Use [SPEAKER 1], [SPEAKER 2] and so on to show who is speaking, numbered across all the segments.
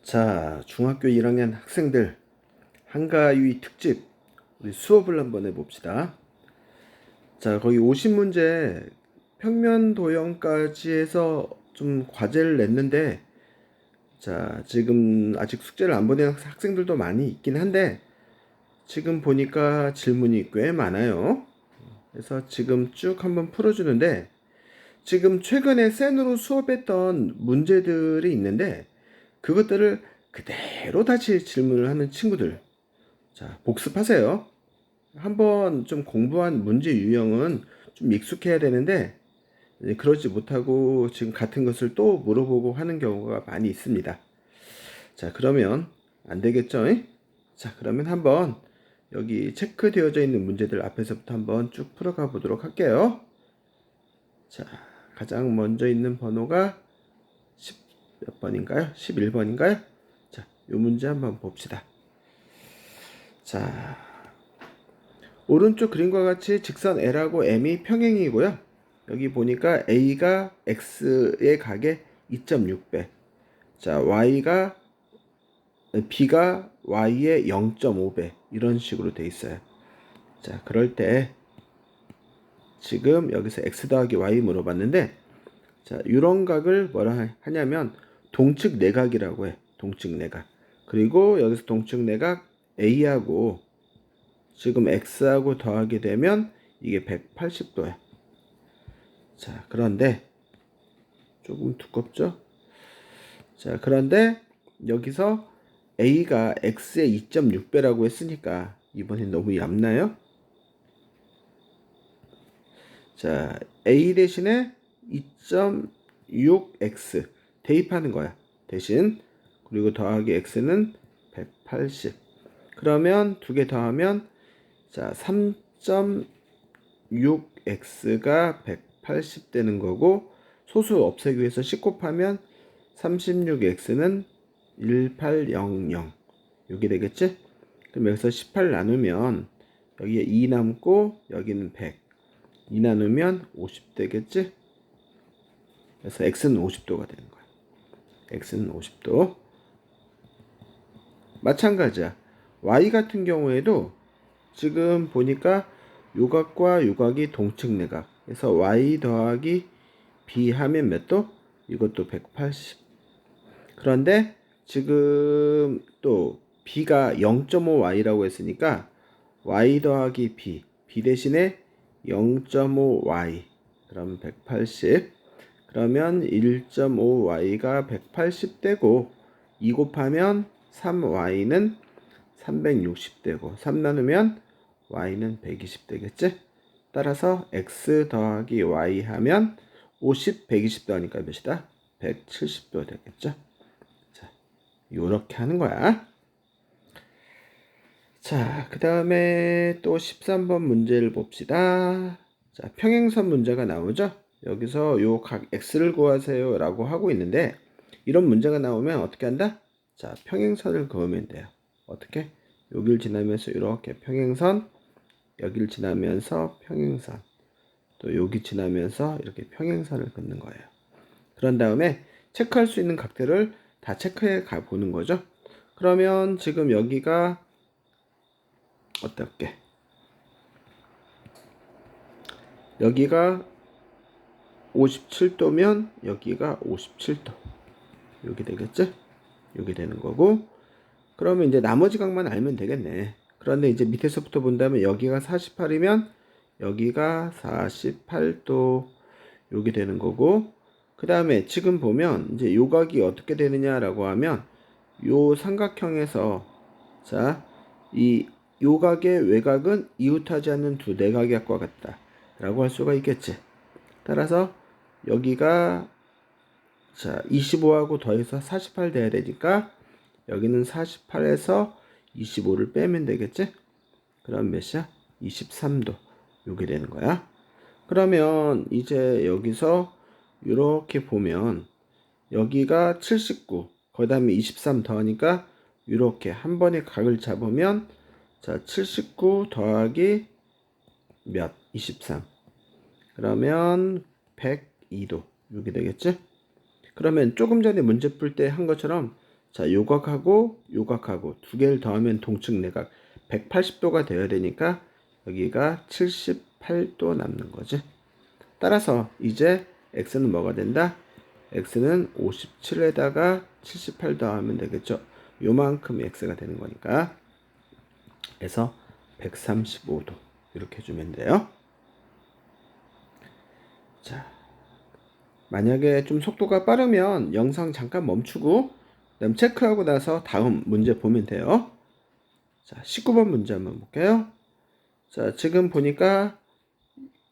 [SPEAKER 1] 자, 중학교 1학년 학생들 한가위 특집 우리 수업을 한번 해봅시다. 자, 거기 50문제 평면 도형까지 해서 좀 과제를 냈는데, 자, 지금 아직 숙제를 안 보낸 학생들도 많이 있긴 한데, 지금 보니까 질문이 꽤 많아요. 그래서 지금 쭉 한번 풀어주는데, 지금 최근에 센으로 수업했던 문제들이 있는데, 그것들을 그대로 다시 질문을 하는 친구들, 자, 복습하세요. 한번 좀 공부한 문제 유형은 좀 익숙해야 되는데, 그러지 못하고 지금 같은 것을 또 물어보고 하는 경우가 많이 있습니다. 자, 그러면 안 되겠죠? 자, 그러면 한번 여기 체크되어져 있는 문제들 앞에서부터 한번 쭉 풀어가 보도록 할게요. 자, 가장 먼저 있는 번호가 10 몇 번인가요? 11번인가요? 자, 이 문제 한번 봅시다. 자, 오른쪽 그림과 같이 직선 L하고 M이 평행이고요. 여기 보니까 A가 X의 각의 2.6배. 자, B가 Y의 0.5배. 이런 식으로 돼 있어요. 자, 그럴 때 지금 여기서 X 더하기 Y 물어봤는데, 자, 이런 각을 뭐라 하냐면 동측 내각이라고 해. 동측 내각. 그리고 여기서 동측 내각 A하고 지금 X하고 더하게 되면 이게 180도야. 자, 그런데 조금 두껍죠? 자, 그런데 여기서 A가 X의 2.6배라고 했으니까 이번엔 너무 얇나요? 자, A 대신에 2.6X 대입하는 거야. 대신 그리고 더하기 X는 180. 그러면 두 개 더하면 자, 3.6X가 180 되는 거고, 소수 없애기 위해서 10 곱하면 36X는 1800 이게 되겠지? 그럼 여기서 18 나누면 여기에 2 남고 여기는 100. 2 나누면 50 되겠지? 그래서 X는 50도가 되는 거야. X는 50도. 마찬가지야. Y 같은 경우에도 지금 보니까 요각과 요각이 동측내각. 그래서 Y 더하기 B 하면 몇 도? 이것도 180. 그런데 지금 또 B가 0.5Y라고 했으니까 Y 더하기 B. B 대신에 0.5Y. 그럼 180. 그러면 1.5Y가 180 되고 2 곱하면 3Y는 360 되고 3 나누면 Y는 120 되겠지? 따라서 X 더하기 Y 하면 50, 120 더하니까 몇이다? 170도 되겠죠? 자, 요렇게 하는 거야. 자, 그 다음에 또 13번 문제를 봅시다. 자, 평행선 문제가 나오죠? 여기서 요 각 X를 구하세요 라고 하고 있는데, 이런 문제가 나오면 어떻게 한다? 자, 평행선을 그으면 돼요. 어떻게? 여길 지나면서 이렇게 평행선, 여길 지나면서 평행선, 또 여기 지나면서 이렇게 평행선을 긋는 거예요. 그런 다음에 체크할 수 있는 각들을 다 체크해 가 보는 거죠. 그러면 지금 여기가 어떻게? 여기가 57도면 여기가 57도. 여기 되겠죠? 여기 되는 거고. 그러면 이제 나머지 각만 알면 되겠네. 그런데 이제 밑에서부터 본다면 여기가 48이면 여기가 48도. 여기 되는 거고. 그 다음에 지금 보면 이제 요 각이 어떻게 되느냐라고 하면 요 삼각형에서 자, 이 요각의 외곽은 이웃하지 않는 두 내각각과 같다 라고 할 수가 있겠지. 따라서 여기가 자 25하고 더해서 48 돼야 되니까 여기는 48에서 25를 빼면 되겠지. 그럼 몇이야? 23도. 요게 되는 거야. 그러면 이제 여기서 이렇게 보면 여기가 79, 그 다음에 23 더하니까 이렇게 한 번에 각을 잡으면 자 79 더하기 몇? 23. 그러면 102도. 이렇게 되겠지? 그러면 조금 전에 문제 풀 때 한 것처럼 자, 요각하고 요각하고 두 개를 더하면 동측 내각 180도가 되어야 되니까 여기가 78도 남는 거지. 따라서 이제 x는 뭐가 된다? x는 57에다가 78 더하면 되겠죠. 요만큼 x가 되는 거니까. 그래서 135도 이렇게 해주면 돼요. 자, 만약에 좀 속도가 빠르면 영상 잠깐 멈추고 그다음 체크하고 나서 다음 문제 보면 돼요. 자, 19번 문제 한번 볼게요. 자, 지금 보니까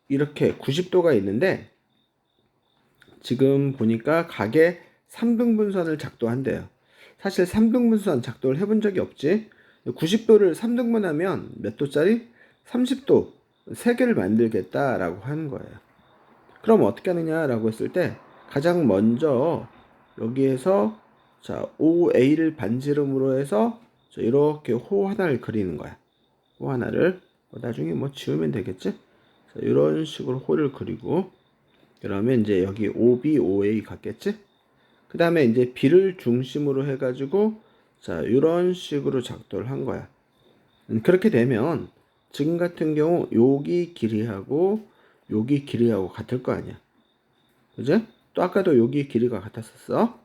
[SPEAKER 1] 이렇게 90도가 있는데 지금 보니까 각에 3등분선을 작도한대요. 사실 3등분선 작도를 해본 적이 없지. 90도를 3등분하면 몇 도짜리? 30도 3개를 만들겠다라고 하는 거예요. 그럼 어떻게 하느냐라고 했을 때 가장 먼저 여기에서 자, OA를 반지름으로 해서 이렇게 호 하나를 그리는 거야. 호 하나를 나중에 뭐 지우면 되겠지? 자, 이런 식으로 호를 그리고 그러면 이제 여기 OB, OA 같겠지? 그 다음에 이제 B를 중심으로 해가지고 자, 이런 식으로 작도를 한 거야. 그렇게 되면 지금 같은 경우 여기 길이하고 여기 길이하고 같을 거 아니야. 그죠? 또 아까도 여기 길이가 같았었어.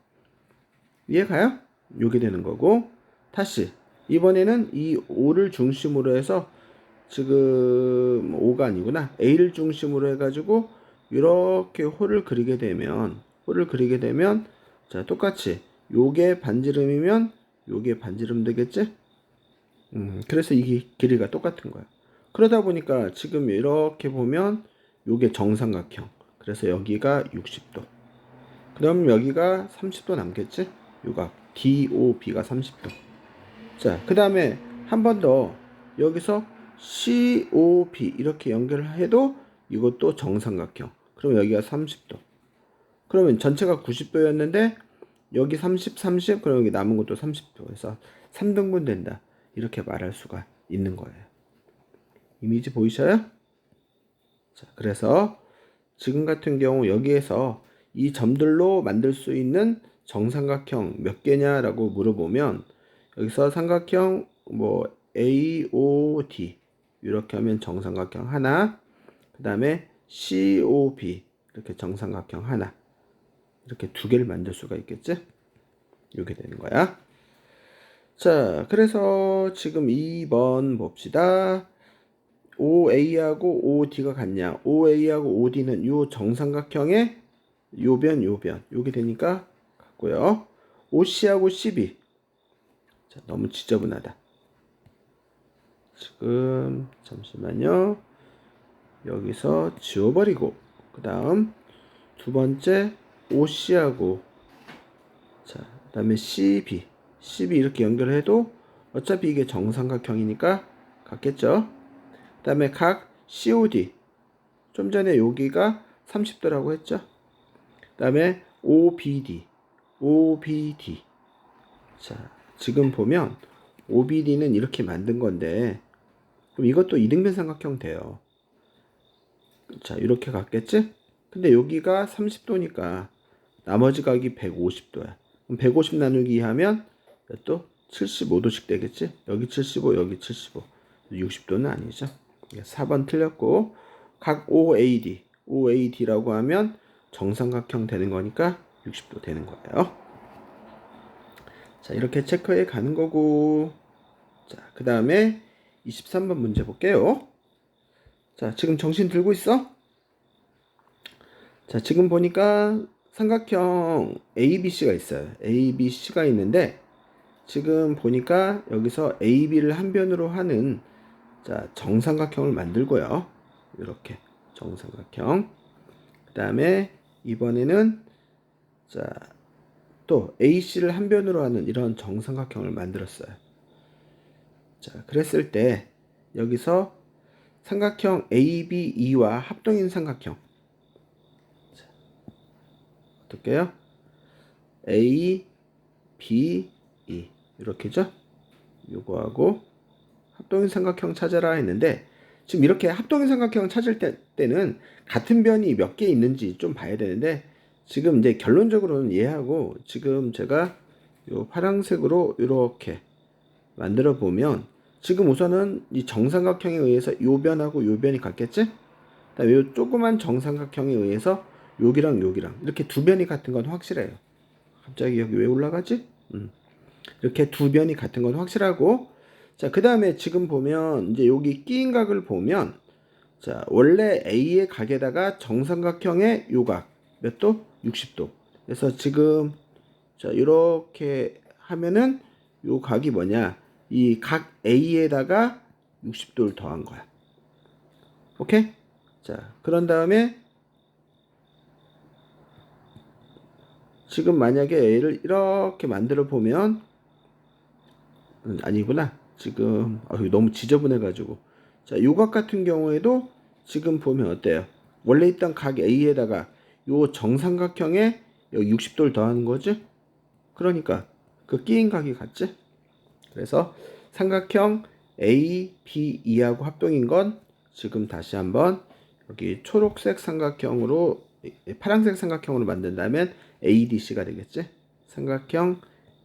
[SPEAKER 1] 이해가요? 요게 되는 거고 다시 이번에는 이 O를 중심으로 해서 지금 O가 아니구나. A를 중심으로 해가지고 이렇게 호를 그리게 되면 자, 똑같이 요게 반지름이면 요게 반지름 되겠지? 그래서 이게 길이가 똑같은 거야. 그러다 보니까 지금 이렇게 보면 요게 정삼각형. 그래서 여기가 60도. 그럼 여기가 30도 남겠지? 요각 DOB가 30도. 자, 그 다음에 한 번 더 여기서 COB 이렇게 연결을 해도 이것도 정삼각형. 그럼 여기가 30도. 그러면 전체가 90도였는데 여기 30, 30, 그럼 여기 남은 것도 30도. 그래서 3등분 된다. 이렇게 말할 수가 있는 거예요. 이미지 보이셔요? 자, 그래서 지금 같은 경우 여기에서 이 점들로 만들 수 있는 정삼각형 몇 개냐라고 물어보면 여기서 삼각형 뭐 AOD 이렇게 하면 정삼각형 하나, 그 다음에 COB 이렇게 정삼각형 하나, 이렇게 두 개를 만들 수가 있겠지? 이렇게 되는 거야. 자, 그래서 지금 2번 봅시다. OA하고 OD가 같냐? OA하고 OD는 요 정삼각형의 요변 요게 되니까 같고요. OC하고 CB 자, 너무 지저분하다. 지금 잠시만요. 여기서 지워버리고 그 다음 두 번째 OC하고 자, 그 다음에 CB 이렇게 연결해도 어차피 이게 정삼각형이니까 같겠죠. 그 다음에 각 COD 좀 전에 여기가 30도라고 했죠. 그 다음에 OBD 자, 지금 보면 OBD는 이렇게 만든 건데 그럼 이것도 이등변 삼각형 돼요. 자, 이렇게 갔겠지? 근데 여기가 30도니까 나머지 각이 150도야. 그럼 150 나누기 2 하면 또 75도씩 되겠지? 여기 75, 여기 75. 60도는 아니죠. 4번 틀렸고 각 OAD라고 하면 정삼각형 되는 거니까 60도 되는 거예요. 자, 이렇게 체크해 가는 거고 자, 그 다음에 23번 문제 볼게요. 자, 지금 정신 들고 있어? 자, 지금 보니까 삼각형 ABC가 있어요. ABC가 있는데 지금 보니까 여기서 AB를 한 변으로 하는 자, 정삼각형을 만들고요. 이렇게 정삼각형. 그 다음에 이번에는 자, 또 AC를 한 변으로 하는 이런 정삼각형을 만들었어요. 자, 그랬을 때 여기서 삼각형 ABE와 합동인 삼각형 자, 어떨게요? A, B, E 이렇게죠? 요거하고 합동인 삼각형 찾아라 했는데 지금 이렇게 합동인 삼각형 찾을 때는 같은 변이 몇 개 있는지 좀 봐야 되는데 지금 이제 결론적으로는 얘하고 지금 제가 요 파란색으로 이렇게 만들어 보면 지금 우선은 이 정삼각형에 의해서 요 변하고 요 변이 같겠지? 그다음에 요 조그만 정삼각형에 의해서 여기랑 여기랑 이렇게 두 변이 같은 건 확실해요. 갑자기 여기 왜 올라가지? 이렇게 두 변이 같은 건 확실하고, 자, 그 다음에 지금 보면 이제 여기 끼인 각을 보면, 자, 원래 A의 각에다가 정삼각형의 요각 몇 도? 60도. 그래서 지금 자, 이렇게 하면은 요 각이 뭐냐? 이 각 A에다가 60도를 더한 거야. 오케이? 자, 그런 다음에 지금 만약에 A를 이렇게 만들어 보면 아니구나. 지금 너무 지저분해가지고. 자, 요각 같은 경우에도 지금 보면 어때요? 원래 있던 각 A에다가 요 정삼각형에 여기 60도를 더하는 거지? 그러니까 그 끼인 각이 같지? 그래서 삼각형 A, B, E하고 합동인 건 지금 다시 한번 여기 초록색 삼각형으로 파란색 삼각형으로 만든다면 ADC가 되겠지? 삼각형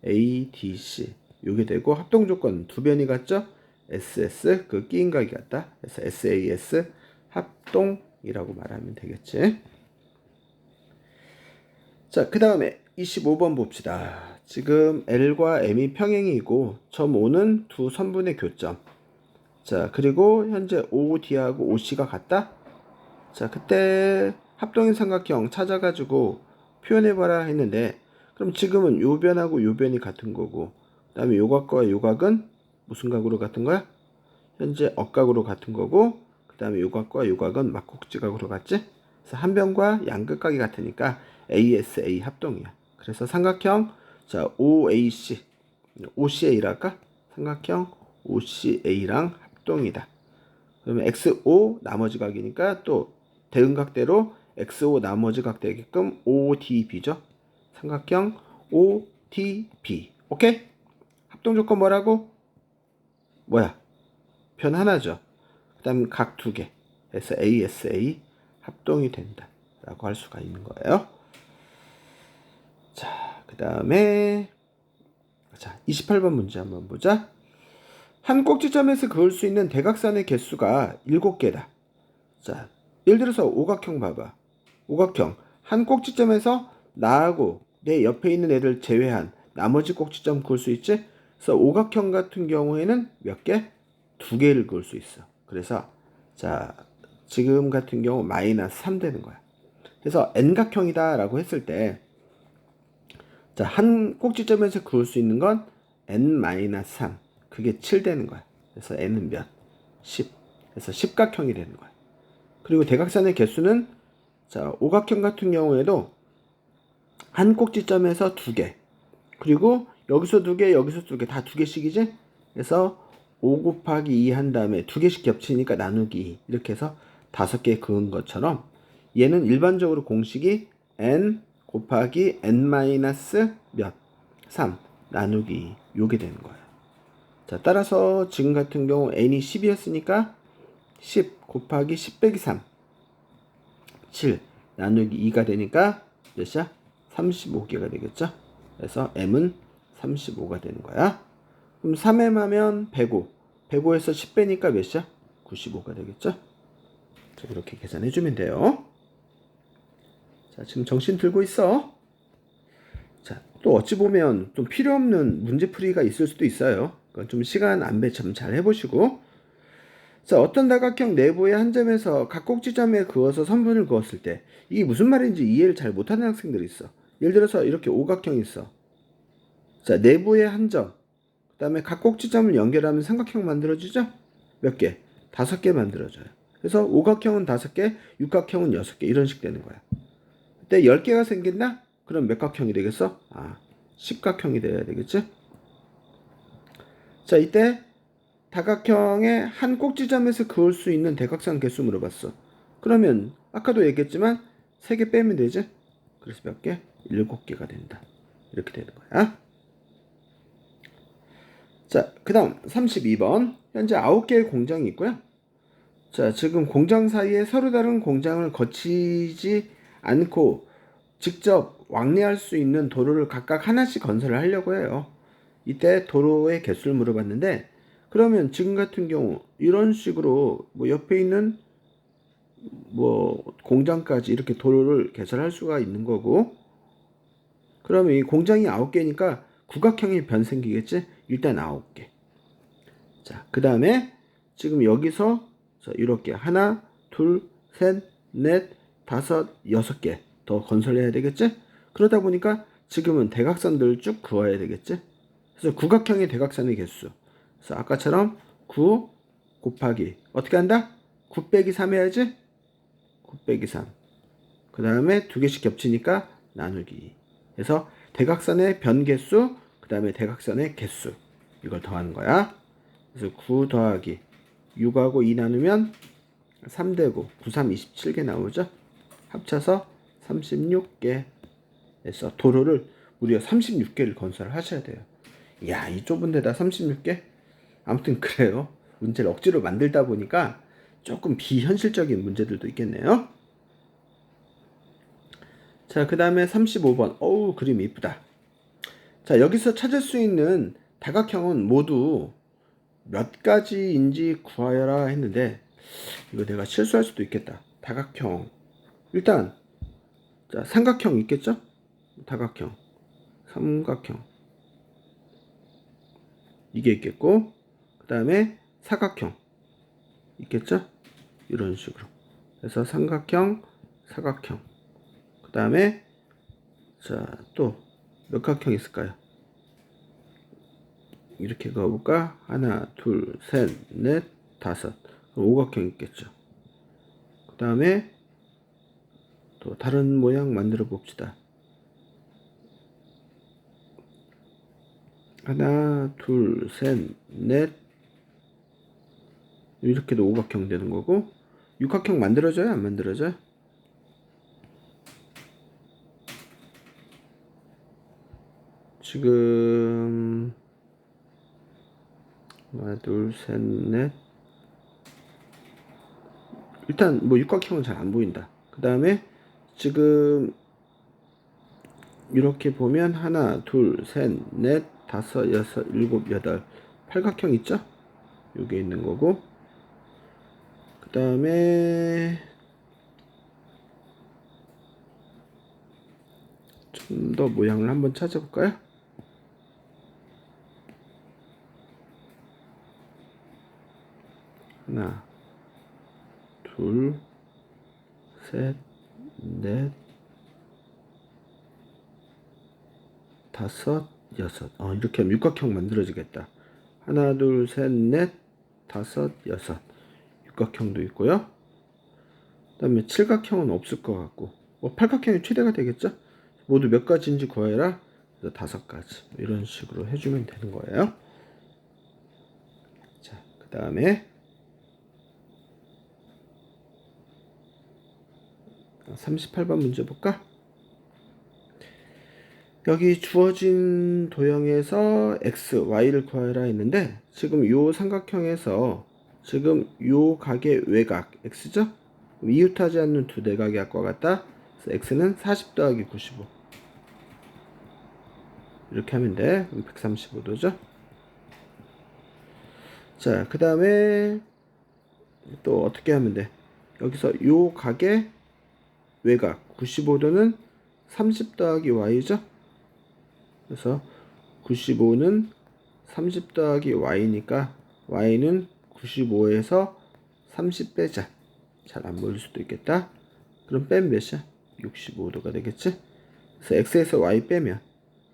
[SPEAKER 1] ADC 요게 되고 합동 조건 두 변이 같죠? SS 그 끼인 각이 같다. 그래서 SAS 합동이라고 말하면 되겠지. 자, 그 다음에 25번 봅시다. 지금 L과 M이 평행이고 점 O는 두 선분의 교점. 자, 그리고 현재 OD하고 OC가 같다. 자, 그때 합동인 삼각형 찾아가지고 표현해봐라 했는데, 그럼 지금은 요 변하고 요 변이 같은 거고, 그 다음에 요각과 요각은 무슨 각으로 같은 거야? 현재 억각으로 같은 거고, 그 다음에 요각과 요각은 막곡지각으로 같지? 그래서 한 변과 양끝각이 같으니까 ASA 합동이야. 그래서 삼각형 자 OAC, OCA라 할까? 삼각형 OCA랑 합동이다. 그러면 XO 나머지 각이니까 또 대응각대로 XO 나머지 각 되게끔 ODB죠. 삼각형 ODB. 오케이? 합동 조건 뭐라고? 뭐야? 편 하나죠. 그 다음 각 두 개. 그래서 ASA 합동이 된다. 라고 할 수가 있는 거예요. 자, 그 다음에 자 28번 문제 한번 보자. 한 꼭지점에서 그을 수 있는 대각선의 개수가 7개다. 자, 예를 들어서 오각형 봐봐. 오각형 한 꼭지점에서 나하고 내 옆에 있는 애들 제외한 나머지 꼭지점 그을 수 있지? 그래서 오각형 같은 경우에는 몇 개? 2개를 그을 수 있어. 그래서 자 지금 같은 경우 마이너스 3 되는 거야. 그래서 n각형이다 라고 했을 때 자, 한 꼭지점에서 그을 수 있는 건 n-3 그게 7 되는 거야. 그래서 n은 몇? 10. 그래서 10각형이 되는 거야. 그리고 대각선의 개수는 자, 오각형 같은 경우에도 한 꼭지점에서 2개, 그리고 여기서 2개, 여기서 2개, 다 2개씩이지? 그래서 5 곱하기 2 한 다음에 2개씩 겹치니까 나누기 2 이렇게 해서 5개 그은 것처럼 얘는 일반적으로 공식이 n 곱하기 n 마이너스 몇? 3 나누기 2 요게 되는 거예요. 자, 따라서 지금 같은 경우 n이 10이었으니까 10 곱하기 10 빼기 3 7 나누기 2가 되니까 몇이야? 35개가 되겠죠? 그래서 m은 35가 되는 거야. 그럼 3m 하면 105. 105에서 10 빼니까 몇이야? 95가 되겠죠? 자, 이렇게 계산해 주면 돼요. 자, 지금 정신 들고 있어. 자, 또 어찌 보면 좀 필요 없는 문제풀이가 있을 수도 있어요. 그건 좀 시간 안배 좀 잘 해보시고. 자, 어떤 다각형 내부의 한 점에서 각 꼭지점에 그어서 선분을 그었을 때 이게 무슨 말인지 이해를 잘 못하는 학생들이 있어. 예를 들어서 이렇게 오각형이 있어. 자, 내부의 한 점, 그 다음에 각 꼭지점을 연결하면 삼각형 만들어지죠? 몇 개? 5개 만들어져요. 그래서 오각형은 5개, 육각형은 6개 이런 식 되는 거야. 그때 10개가 생긴다? 그럼 몇 각형이 되겠어? 10각형이 돼야 되겠지? 자, 이때 다각형의 한 꼭지점에서 그을 수 있는 대각선 개수 물어봤어. 그러면 아까도 얘기했지만 3개 빼면 되지? 그래서 몇 개? 7개가 된다. 이렇게 되는 거야. 자, 그 다음 32번. 현재 9개의 공장이 있고요. 자, 지금 공장 사이에 서로 다른 공장을 거치지 않고 직접 왕래할 수 있는 도로를 각각 하나씩 건설을 하려고 해요. 이때 도로의 개수를 물어봤는데, 그러면 지금 같은 경우 이런 식으로 뭐 옆에 있는 뭐 공장까지 이렇게 도로를 개설할 수가 있는 거고, 그러면 이 공장이 9개니까 구각형의 변 생기겠지? 일단 9개. 자, 그 다음에 지금 여기서 자, 이렇게 하나, 둘, 셋, 넷, 다섯, 6개 더 건설해야 되겠지? 그러다 보니까 지금은 대각선들을 쭉 그어야 되겠지? 그래서 구각형의 대각선의 개수. 그래서 아까처럼 9 곱하기 어떻게 한다? 9 빼기 3 해야지? 9 빼기 3. 그 다음에 두 개씩 겹치니까 나누기. 그래서 대각선의 변개수, 그 다음에 대각선의 개수. 이걸 더하는 거야. 그래서 9 더하기 6하고 2 나누면 3되고 9, 3, 27개 나오죠. 합쳐서 36개. 해서 도로를 무려 36개를 건설하셔야 돼요. 이야, 이 좁은 데다 36개? 아무튼 그래요. 문제를 억지로 만들다 보니까 조금 비현실적인 문제들도 있겠네요. 자, 그 다음에 35번. 어우, 그림 이쁘다. 자, 여기서 찾을 수 있는 다각형은 모두 몇 가지인지 구하여라 했는데, 이거 내가 실수할 수도 있겠다. 다각형. 일단, 자, 삼각형 있겠죠? 다각형. 삼각형. 이게 있겠고, 그 다음에 사각형. 있겠죠? 이런 식으로. 그래서 삼각형, 사각형. 그 다음에, 자, 또, 몇 각형 있을까요? 이렇게 그어볼까? 하나, 둘, 셋, 넷, 다섯. 오각형 있겠죠. 그 다음에 또 다른 모양 만들어 봅시다. 하나, 둘, 셋, 넷. 이렇게도 오각형 되는 거고, 육각형 만들어져요? 안 만들어져요? 지금 하나, 둘, 셋, 넷. 일단 뭐 육각형은 잘 안 보인다. 그 다음에 지금 이렇게 보면 하나, 둘, 셋, 넷, 다섯, 여섯, 일곱, 여덟, 팔각형 있죠? 여기 있는 거고, 그 다음에 좀 더 모양을 한번 찾아볼까요? 하나, 둘, 셋, 넷, 다섯, 여섯. 이렇게 하면 육각형 만들어지겠다. 하나, 둘, 셋, 넷, 다섯, 여섯. 육각형도 있고요. 그 다음에 칠각형은 없을 것 같고, 팔각형이 최대가 되겠죠? 모두 몇 가지인지 구해라. 그래서 5가지. 이런 식으로 해주면 되는 거예요. 자, 그 다음에 38번 문제 볼까? 여기 주어진 도형에서 x, y를 구하라 했는데, 지금 이 삼각형에서 지금 이 각의 외곽 x죠? 이웃하지 않는 두 내각의 각과 같다. 그래서 x는 40 더하기 95. 이렇게 하면 돼. 135도죠. 자, 그 다음에 또 어떻게 하면 돼? 여기서 요 각의 외곽 95도는 30 더하기 y죠. 그래서 95는 30 더하기 y니까 y는 95에서 30 빼자. 잘 안 보일 수도 있겠다. 그럼 빼면 몇이야? 65도가 되겠지? 그래서 x에서 y 빼면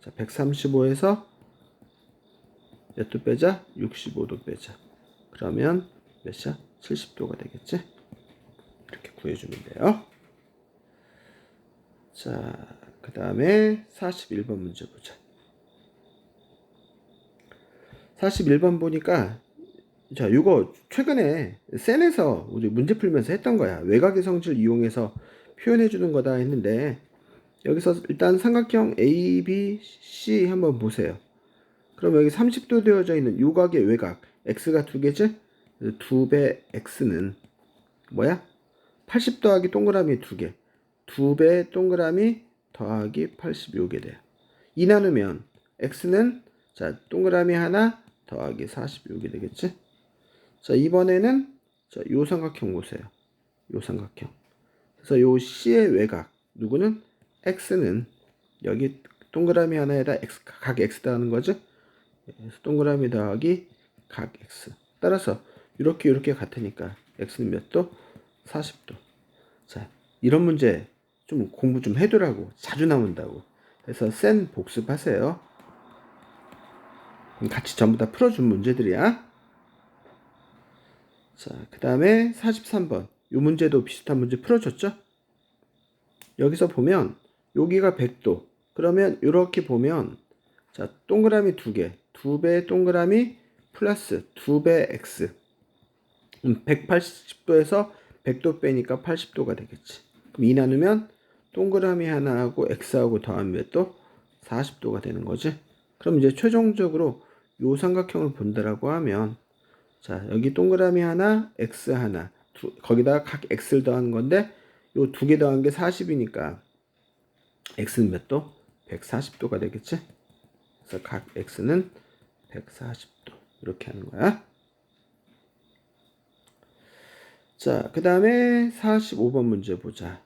[SPEAKER 1] 자, 135에서 몇 도 빼자? 65도 빼자. 그러면 몇이야? 70도가 되겠지? 이렇게 구해주면 돼요. 자, 그 다음에 41번 문제 보자. 41번 보니까 자, 이거 최근에 센에서 우리 문제 풀면서 했던 거야. 외곽의 성질을 이용해서 표현해 주는 거다 했는데, 여기서 일단 삼각형 A, B, C 한번 보세요. 그럼 여기 30도 되어져 있는 요각의 외곽 x가 2개지? 2배 x는 뭐야? 80 더하기 동그라미 2개. 2배 동그라미 더하기 80 요게 돼요. 2 나누면 x는 자 동그라미 하나 더하기 40 요게 되겠지. 자 이번에는 자 요 삼각형 보세요. 요 삼각형. 그래서 요 C의 외곽 누구는 x는 여기 동그라미 하나에다 x 각 x 더하는 거죠. 그래서 동그라미 더하기 각 x. 따라서 이렇게 같으니까 x는 몇 도? 40도. 자 이런 문제 좀 공부 좀 해두라고. 자주 나온다고. 그래서 센 복습하세요. 같이 전부 다 풀어준 문제들이야. 자, 그 다음에 43번. 이 문제도 비슷한 문제 풀어줬죠? 여기서 보면 여기가 100도. 그러면 이렇게 보면 자 동그라미 2개. 2배 동그라미 플러스 2배 x. 180도에서 100도 빼니까 80도가 되겠지. 그럼 2 나누면 동그라미 하나하고 x하고 더하면 몇 도? 40도가 되는 거지. 그럼 이제 최종적으로 요 삼각형을 본다라고 하면 자 여기 동그라미 하나 x 하나 거기다가 각 x를 더하는 건데 요 두 개 더한 게 40이니까 x는 몇 도? 140도가 되겠지. 그래서 각 x는 140도 이렇게 하는 거야. 자, 그 다음에 45번 문제 보자.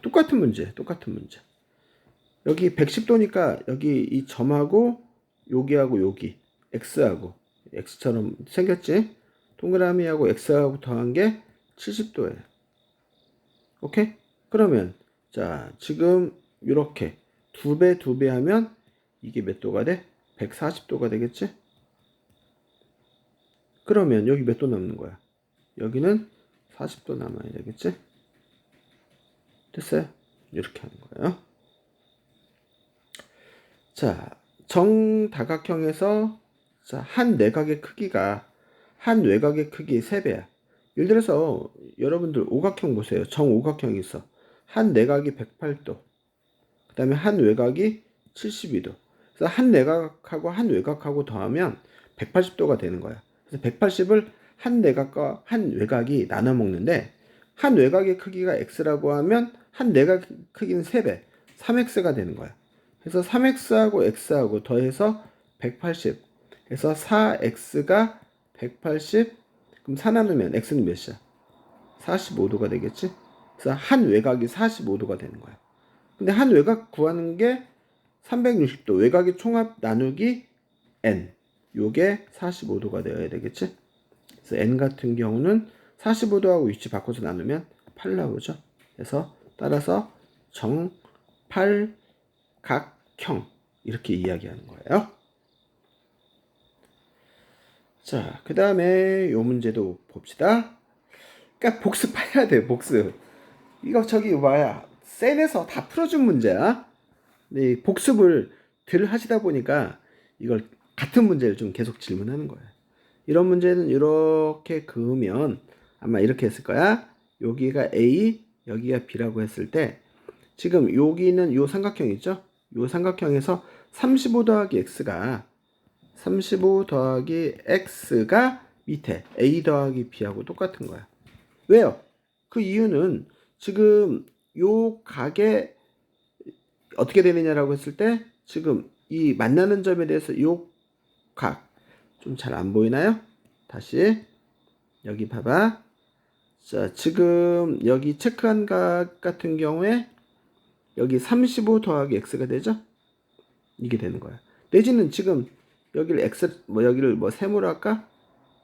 [SPEAKER 1] 똑같은 문제. 여기 110도니까 여기 이 점하고 여기하고 여기 x하고 x처럼 생겼지. 동그라미하고 x하고 더한 게 70도예요. 오케이? 그러면 자 지금 이렇게 2배 하면 이게 몇 도가 돼? 140도가 되겠지? 그러면 여기 몇 도 남는 거야? 여기는 40도 남아야 되겠지? 됐어요? 이렇게 하는 거예요. 자, 정다각형에서 자, 한 내각의 크기가 한 외곽의 크기 3배야. 예를 들어서 여러분들 오각형 보세요. 정오각형이 있어. 한 내각이 108도. 그 다음에 한 외곽이 72도. 그래서 한 내각하고 한 외곽하고 더하면 180도가 되는 거야. 그래서 180을 한 내각과 한 외곽이 나눠 먹는데 한 외곽의 크기가 x라고 하면 한 내각 크기는 3배, 3x가 되는 거야. 그래서 3x하고 x하고 더해서 180. 그래서 4x가 180. 그럼 4 나누면 x는 몇이야? 45도가 되겠지? 그래서 한 외곽이 45도가 되는 거야. 근데 한 외곽 구하는 게 360도. 외곽의 총합 나누기 n. 요게 45도가 되어야 되겠지? 그래서 n 같은 경우는 45도하고 위치 바꿔서 나누면 8 나오죠. 그래서 따라서 정팔각형 이렇게 이야기하는 거예요. 자, 그 다음에 요 문제도 봅시다. 그러니까 복습해야 돼, 복습. 이거 저기 뭐야, 셀에서 다 풀어준 문제야. 근데 복습을 들 하시다 보니까 이걸 같은 문제를 좀 계속 질문하는 거야. 이런 문제는 이렇게 그으면 아마 이렇게 했을 거야. 여기가 A, 여기가 B라고 했을 때 지금 여기는 요 삼각형 있죠? 요 삼각형에서 35 더하기 X가 35 더하기 X가 밑에 A 더하기 B하고 똑같은 거야. 왜요? 그 이유는 지금 요 각에 어떻게 되느냐라고 했을 때 지금 이 만나는 점에 대해서 요 각 좀 잘 안 보이나요? 다시 여기 봐봐. 자, 지금 여기 체크한 각 같은 경우에 여기 35 더하기 x가 되죠? 이게 되는 거야. 내지는 지금 여기를 x 여기를 세모로 할까?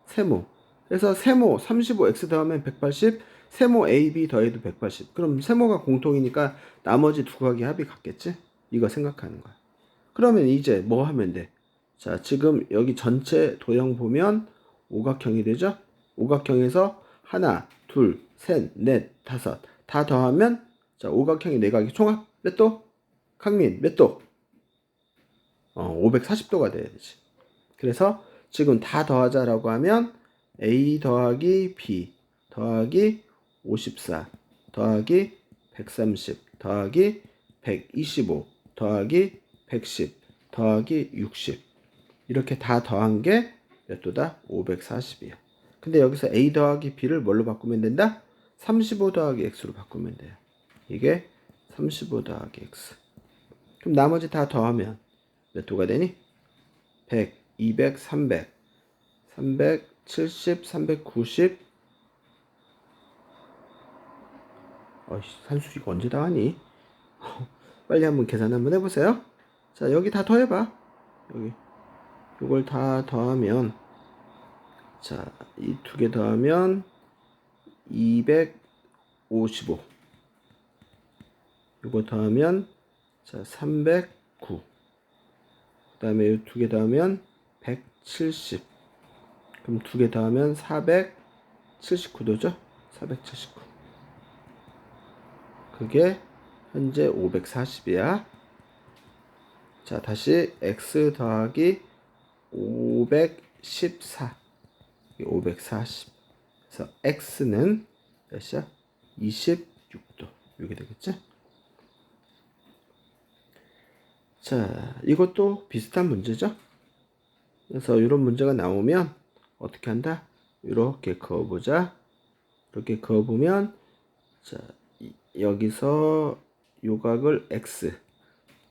[SPEAKER 1] 세모. 그래서 세모 35x 더하면 180, 세모 AB 더해도 180. 그럼 세모가 공통이니까 나머지 두 각의 합이 같겠지? 이거 생각하는 거야. 그러면 이제 뭐 하면 돼? 자, 지금 여기 전체 도형 보면 오각형이 되죠? 오각형에서 하나, 둘, 셋, 넷, 다섯 다 더하면 자, 오각형의 내각의 총합 몇 도? 강민 몇 도? 540도가 돼야지. 그래서 지금 다 더하자라고 하면 A 더하기 B 더하기 54 더하기 130 더하기 125 더하기 110 더하기 60 이렇게 다 더한 게 몇 도다? 540이야. 근데 여기서 A 더하기 B를 뭘로 바꾸면 된다? 35 더하기 X로 바꾸면 돼요. 이게 35 더하기 X. 그럼 나머지 다 더하면 몇 도가 되니? 100, 200, 300, 370, 390. 산수 이거 언제 다 하니? 빨리 한번 계산 한번 해보세요. 자, 여기 다 더해봐. 여기 이걸 다 더하면, 자, 이 두 개 더하면 255. 이거 더하면, 자, 309. 그 다음에 이 두 개 더하면 170. 그럼 두 개 더하면 479도죠? 479. 그게 현재 540이야. 자, 다시 x 더하기 514. 540. 그래서 x는 몇이야? 26도. 이게 되겠지? 자, 이것도 비슷한 문제죠? 그래서 이런 문제가 나오면 어떻게 한다? 이렇게 그어보자. 이렇게 그어보면, 자, 여기서 요각을 x,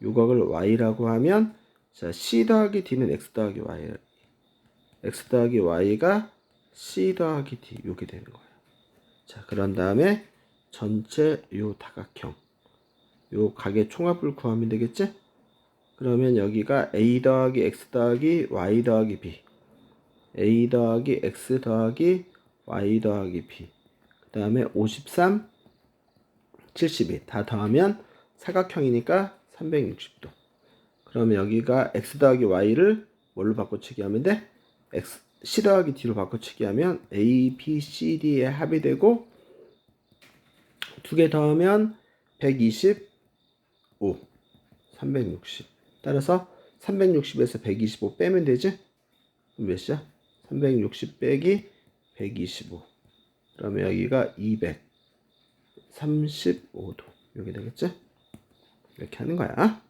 [SPEAKER 1] 요각을 y라고 하면, 자, c 더하기 d는 x 더하기 y, x 더하기 y가 c 더하기 d, 요게 되는 거예요. 자, 그런 다음에 전체 요 다각형, 요 각의 총합을 구하면 되겠지? 그러면 여기가 a 더하기 x 더하기 y 더하기 b, a 더하기 x 더하기 y 더하기 b, 그 다음에 53, 72 다 더하면 사각형이니까 360도. 그러면 여기가 x 더하기 y를 뭘로 바꿔치기 하면 돼? c 더하기 d로 바꿔치기 하면 a, b, c, d의 합이 되고, 두 개 더하면 125, 360. 따라서 360에서 125 빼면 되지? 그럼 몇이야? 360 빼기 125. 그러면 여기가 235도. 이렇게 되겠지? 이렇게 하는 거야.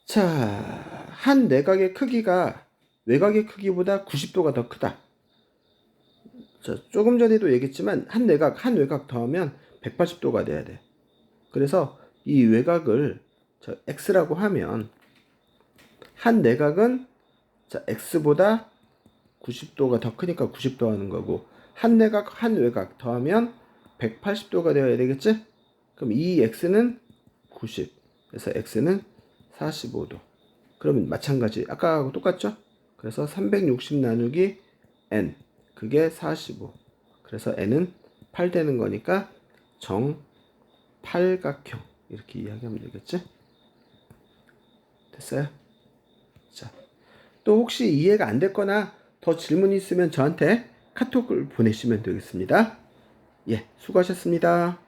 [SPEAKER 1] 자, 한 내각의 크기가 외곽의 크기보다 90도가 더 크다. 자, 조금 전에도 얘기했지만 한 외곽 더하면 180도가 돼야 돼. 그래서 이 외곽을 x라고 하면, 한 내각은 자, x보다 90도가 더 크니까 90도 하는 거고, 한 외곽 더하면 180도가 되어야 되겠지? 그럼 이 x는 90. 그래서 x는 45도. 그러면 마찬가지. 아까하고 똑같죠? 그래서 360 나누기 n. 그게 45. 그래서 n은 8 되는 거니까 정팔각형. 이렇게 이야기하면 되겠지? 됐어요? 자, 또 혹시 이해가 안 됐거나 더 질문이 있으면 저한테 카톡을 보내시면 되겠습니다. 예, 수고하셨습니다.